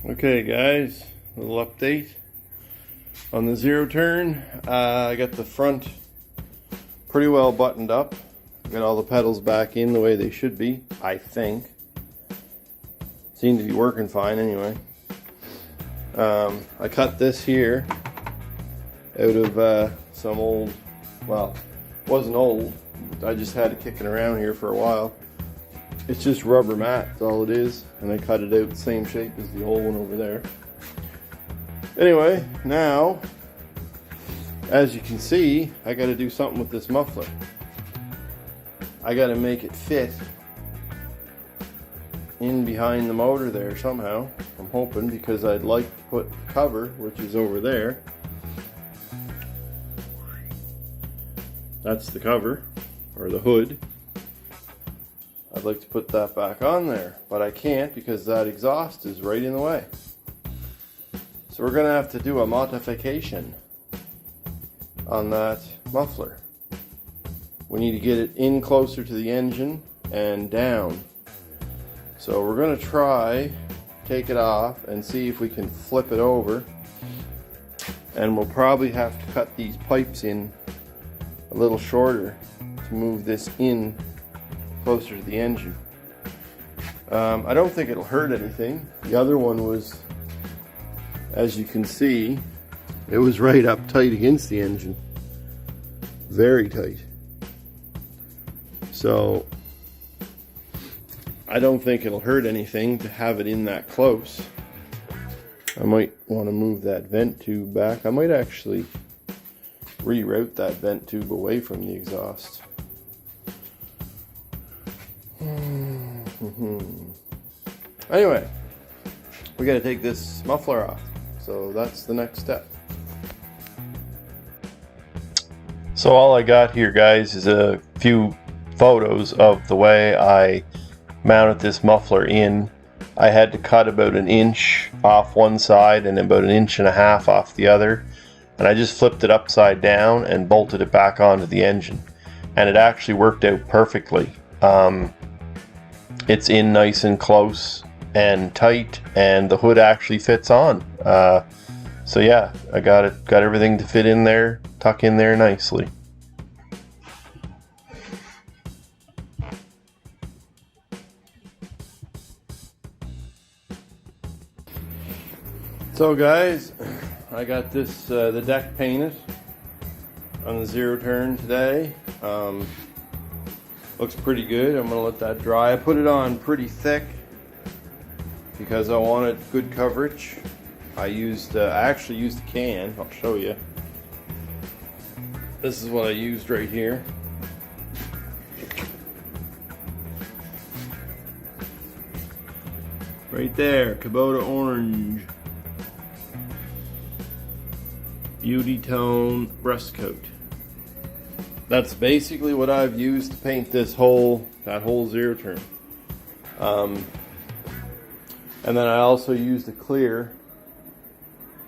Okay guys, a little update on the zero turn. I got the front pretty well buttoned up. Got all the pedals back in the way they should be, I think. Seem to be working fine anyway. I cut this here out of some old, well, it wasn't old, I just had it kicking around here for a while. It's just rubber mat, that's all it is, and I cut it out the same shape as the old one over there. Anyway, now, as you can see, I got to do something with this muffler. I got to make it fit in behind the motor there somehow, I'm hoping, because I'd like to put the cover, which is over there. That's the cover, or the hood. I'd like to put that back on there, but I can't because that exhaust is right in the way. So we're going to have to do a modification on that muffler. We need to get it in closer to the engine and down. So we're going to try, take it off and see if we can flip it over. And we'll probably have to cut these pipes in a little shorter to move this in closer to the engine. I don't think it'll hurt anything. The other one was, as you can see, it was right up tight against the engine. Very tight. So I don't think it'll hurt anything to have it in that close. I might want to move that vent tube back. I might actually reroute that vent tube away from the exhaust. Anyway, we got to take this muffler off, so that's the next step. So all I got here, guys, is a few photos of the way I mounted this muffler in. I had to cut about an inch off one side and about an inch and a half off the other, and I just flipped it upside down and bolted it back onto the engine, and it actually worked out perfectly. It's in nice and close and tight, and the hood actually fits on. So yeah, I got everything to fit in there, tuck in there nicely. So guys, I got this the deck painted on the zero turn today. Looks pretty good. I'm gonna let that dry. I put it on pretty thick because I wanted good coverage. I actually used a can. I'll show you. This is what I used right here. Right there, Kubota orange. Beauty tone rust coat. That's basically what I've used to paint that whole zero turn. And then I also used a clear.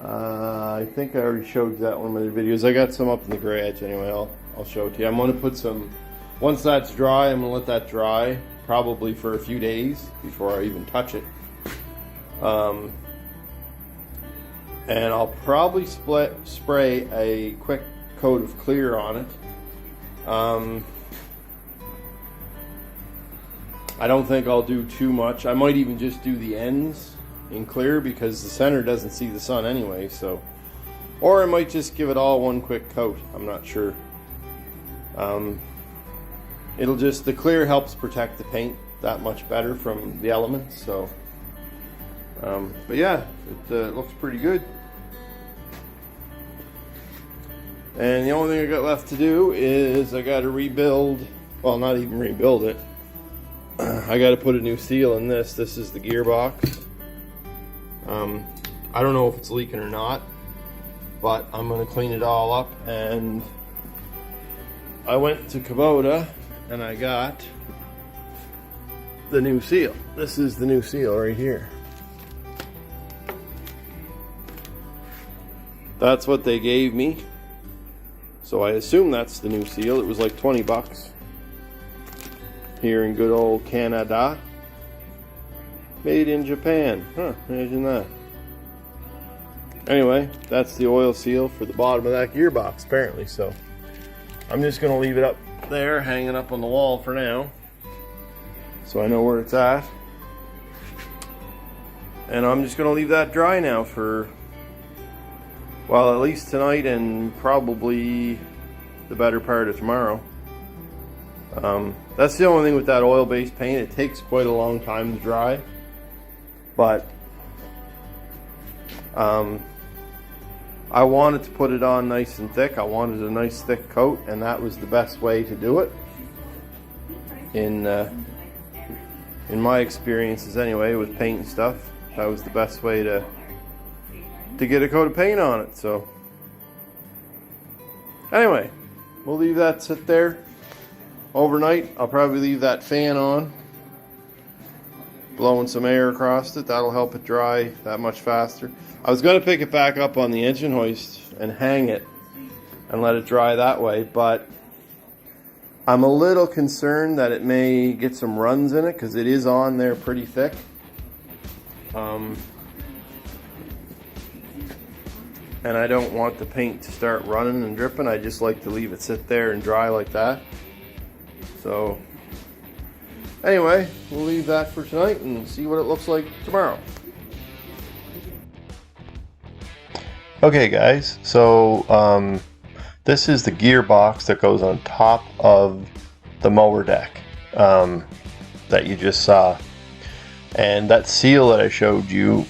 I think I already showed that one in my videos. I got some up in the garage anyway. I'll show it to you. I'm going to put some, once that's dry, I'm going to let that dry probably for a few days before I even touch it. And I'll probably spray a quick coat of clear on it. I don't think I'll do too much. I might even just do the ends in clear because the center doesn't see the sun anyway, so. Or I might just give it all one quick coat. I'm not sure. The clear helps protect the paint that much better from the elements, so. But yeah, it looks pretty good. And the only thing I got left to do is I got to rebuild, well, not even rebuild it. I got to put a new seal in this. This is the gearbox. I don't know if it's leaking or not, but I'm gonna clean it all up. And I went to Kubota and I got the new seal. This is the new seal right here. That's what they gave me, so I assume that's the new seal. It was like 20 bucks here in good old Canada. Made in Japan. Huh, imagine that. Anyway, that's the oil seal for the bottom of that gearbox apparently, so I'm just gonna leave it up there, hanging up on the wall for now, so I know where it's at. And I'm just gonna leave that dry now for, well, at least tonight and probably the better part of tomorrow. That's the only thing with that oil-based paint. It takes quite a long time to dry, but I wanted to put it on nice and thick. I wanted a nice thick coat, and that was the best way to do it. In my experiences anyway, with paint and stuff, that was the best way to get a coat of paint on it. So anyway, we'll leave that sit there overnight. I'll probably leave that fan on, blowing some air across it. That'll help it dry that much faster. I was going to pick it back up on the engine hoist and hang it and let it dry that way, but I'm a little concerned that it may get some runs in it because it is on there pretty thick. And I don't want the paint to start running and dripping. I just like to leave it sit there and dry like that. So anyway, we'll leave that for tonight and see what it looks like tomorrow. Okay guys, so this is the gearbox that goes on top of the mower deck that you just saw. And that seal that I showed you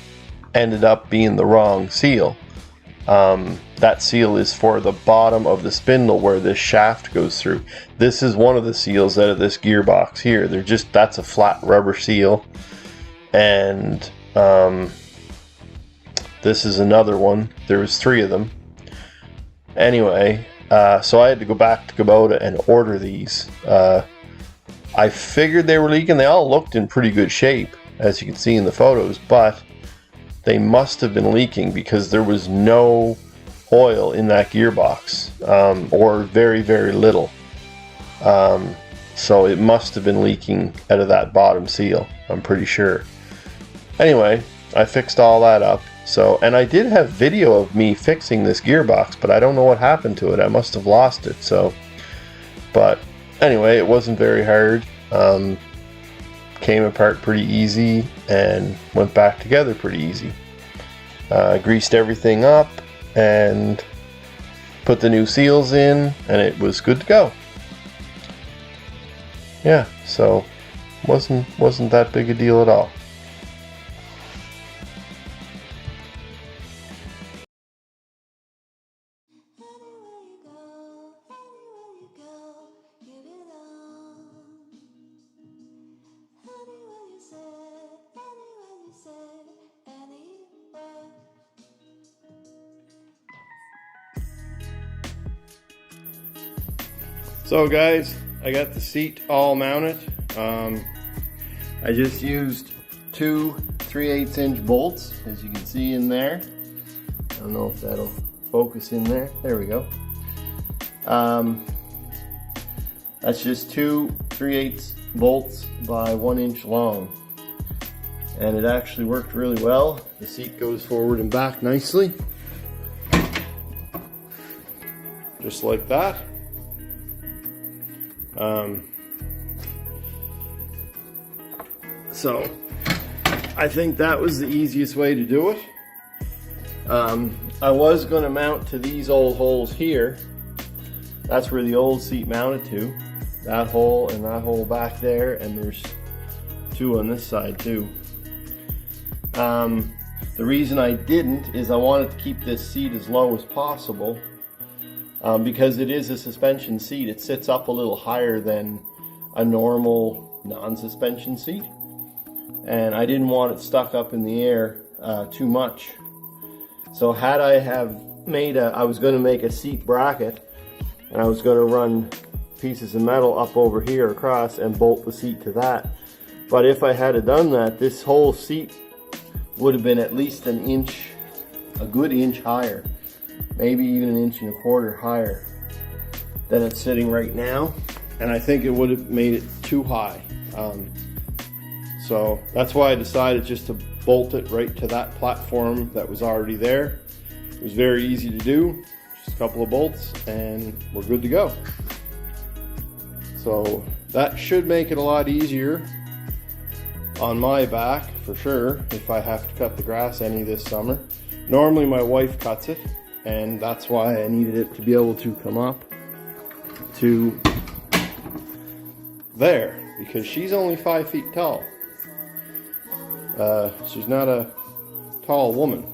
ended up being the wrong seal. That seal is for the bottom of the spindle where this shaft goes through. This is one of the seals out of this gearbox here. That's a flat rubber seal. And this is another one. There was 3 of them. Anyway, so I had to go back to Kubota and order these. I figured they were leaking. They all looked in pretty good shape, as you can see in the photos, but they must have been leaking because there was no oil in that gearbox, or very, very little. So it must have been leaking out of that bottom seal, I'm pretty sure. Anyway, I fixed all that up. So, and I did have video of me fixing this gearbox, but I don't know what happened to it. I must have lost it. So, but anyway, it wasn't very hard. Came apart pretty easy and went back together pretty easy. Greased everything up and put the new seals in, and it was good to go. Yeah, so wasn't that big a deal at all. So guys, I got the seat all mounted. I just used 2 3/8 inch bolts, as you can see in there. I don't know if that'll focus in there. There we go. That's just 2 3/8 bolts by 1 inch long. And it actually worked really well. The seat goes forward and back nicely. Just like that. So I think that was the easiest way to do it. I was going to mount to these old holes here. That's where the old seat mounted to. That hole and that hole back there, and there's 2 on this side too. The reason I didn't is I wanted to keep this seat as low as possible. Because it is a suspension seat, it sits up a little higher than a normal non-suspension seat. And I didn't want it stuck up in the air too much. So had I have made I was going to make a seat bracket, and I was going to run pieces of metal up over here across and bolt the seat to that. But if I had done that, this whole seat would have been at least an inch, a good inch higher, maybe even an inch and a quarter higher than it's sitting right now. And I think it would have made it too high. So that's why I decided just to bolt it right to that platform that was already there. It was very easy to do, just a couple of bolts and we're good to go. So that should make it a lot easier on my back for sure if I have to cut the grass any this summer. Normally my wife cuts it, and that's why I needed it to be able to come up to there, because she's only 5 feet tall. She's not a tall woman.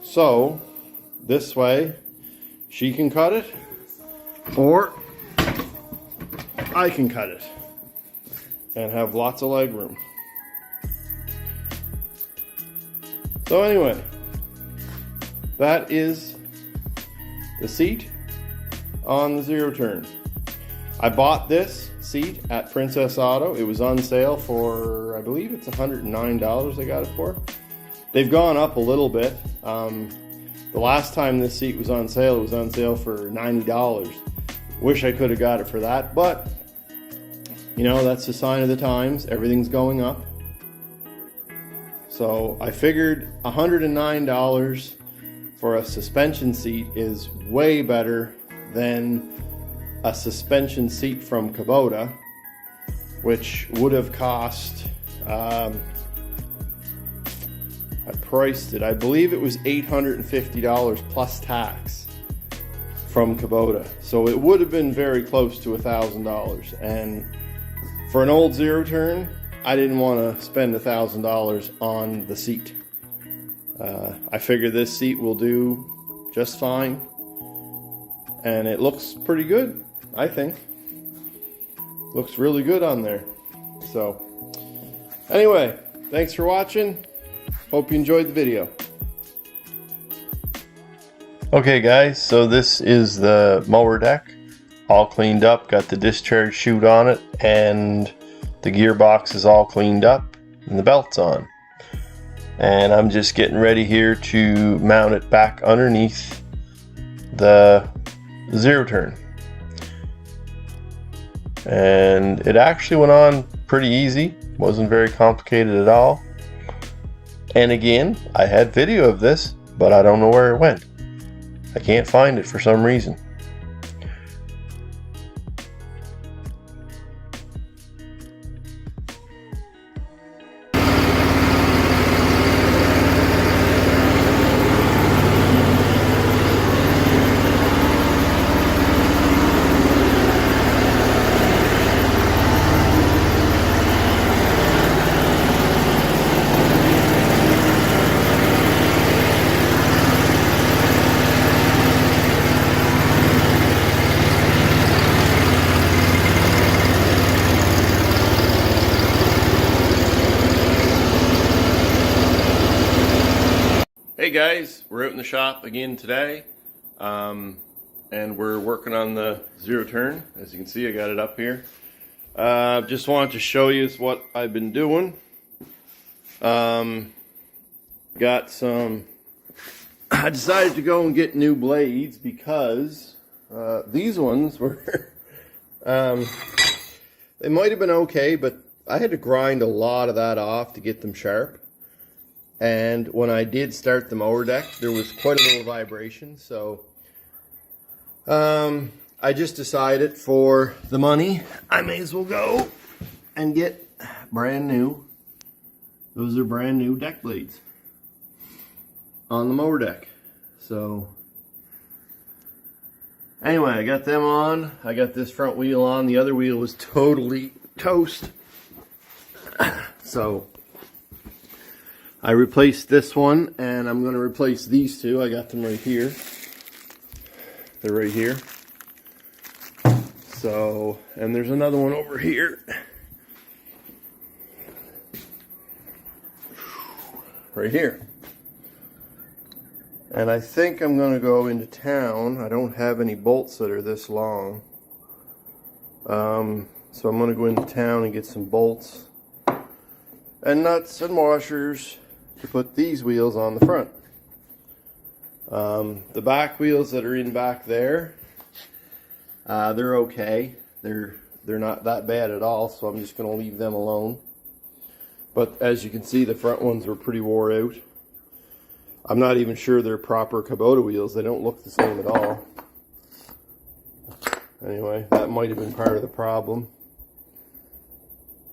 So this way she can cut it, or I can cut it and have lots of leg room. So anyway, that is the seat on the zero turn. I bought this seat at Princess Auto. It was on sale for, I believe it's $109 I got it for. They've gone up a little bit. The last time this seat was on sale, it was on sale for $90. Wish I could have got it for that, but you know, that's the sign of the times. Everything's going up. So I figured $109 for a suspension seat is way better than a suspension seat from Kubota, which would have cost, I priced it, I believe it was $850 plus tax from Kubota. So it would have been very close to $1,000. And for an old zero turn, I didn't want to spend $1,000 on the seat. I figure this seat will do just fine. And it looks pretty good, I think. Looks really good on there. So, anyway, thanks for watching. Hope you enjoyed the video. Okay guys, so this is the mower deck. All cleaned up, got the discharge chute on it, and the gearbox is all cleaned up and the belt's on. And I'm just getting ready here to mount it back underneath the zero turn. And it actually went on pretty easy, wasn't very complicated at all. And again, I had video of this, but I don't know where it went. I can't find it for some reason. Hey guys, we're out in the shop again today, and we're working on the zero turn. As you can see, I got it up here. Just wanted to show you what I've been doing. Got some, I decided to go and get new blades because these ones were, they might have been okay, but I had to grind a lot of that off to get them sharp. And when I did start the mower deck, there was quite a little vibration. So I just decided for the money, I may as well go and get brand new. Those are brand new deck blades on the mower deck. So anyway, I got them on. I got this front wheel on. The other wheel was totally toast. So I replaced this one, and I'm going to replace these two. I got them right here. They're right here. So, and there's another one over here. Right here. And I think I'm going to go into town. I don't have any bolts that are this long. So I'm going to go into town and get some bolts and nuts and washers to put these wheels on the front. The back wheels that are in back there, they're okay. They're not that bad at all, so I'm just going to leave them alone. But as you can see, the front ones were pretty wore out. I'm not even sure they're proper Kubota wheels. They don't look the same at all. Anyway, that might have been part of the problem.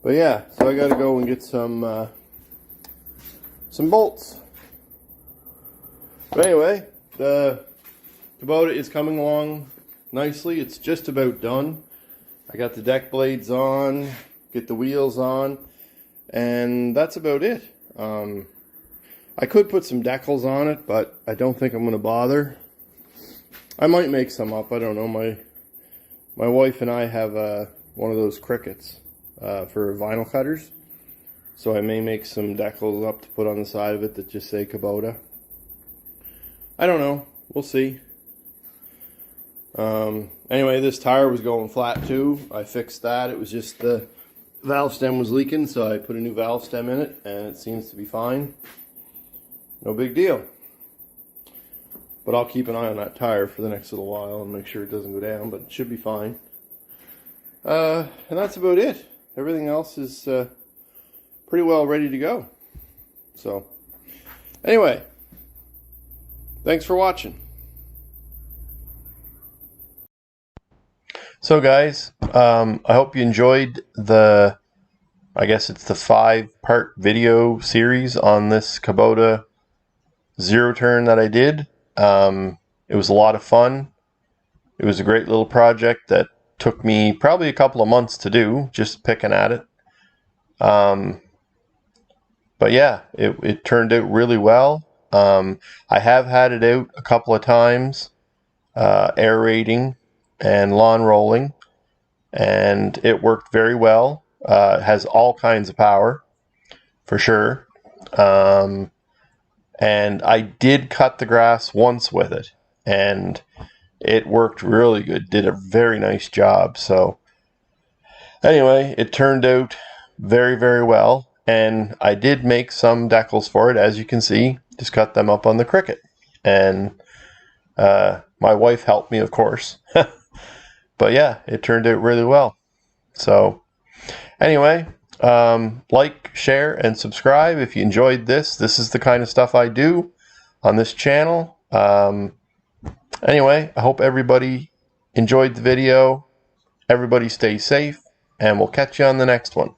But yeah, so I got to go and get some bolts. But anyway, the Kubota is coming along nicely. It's just about done. I got the deck blades on, get the wheels on, and that's about it. I could put some decals on it, but I don't think I'm going to bother. I might make some up. I don't know. My wife and I have one of those crickets for vinyl cutters, so I may make some decals up to put on the side of it that just say Kubota. I don't know. We'll see. Anyway, this tire was going flat too. I fixed that. It was just the valve stem was leaking, so I put a new valve stem in it, and it seems to be fine. No big deal. But I'll keep an eye on that tire for the next little while and make sure it doesn't go down, but it should be fine. And that's about it. Everything else is pretty well ready to go. So, anyway, thanks for watching. So guys, I hope you enjoyed I guess it's the 5-part video series on this Kubota zero turn that I did. It was a lot of fun. It was a great little project that took me probably a couple of months to do, just picking at it. But yeah, it turned out really well. I have had it out a couple of times, aerating and lawn rolling, and it worked very well. It has all kinds of power, for sure. And I did cut the grass once with it, and it worked really good. Did a very nice job. So anyway, it turned out very, very well, and I did make some decals for it, as you can see. Just cut them up on the Cricut, and my wife helped me, of course. But yeah, it turned out really well. So anyway, like, share, and subscribe if you enjoyed this. This is the kind of stuff I do on this channel. Anyway, I hope everybody enjoyed the video. Everybody stay safe, and we'll catch you on the next one.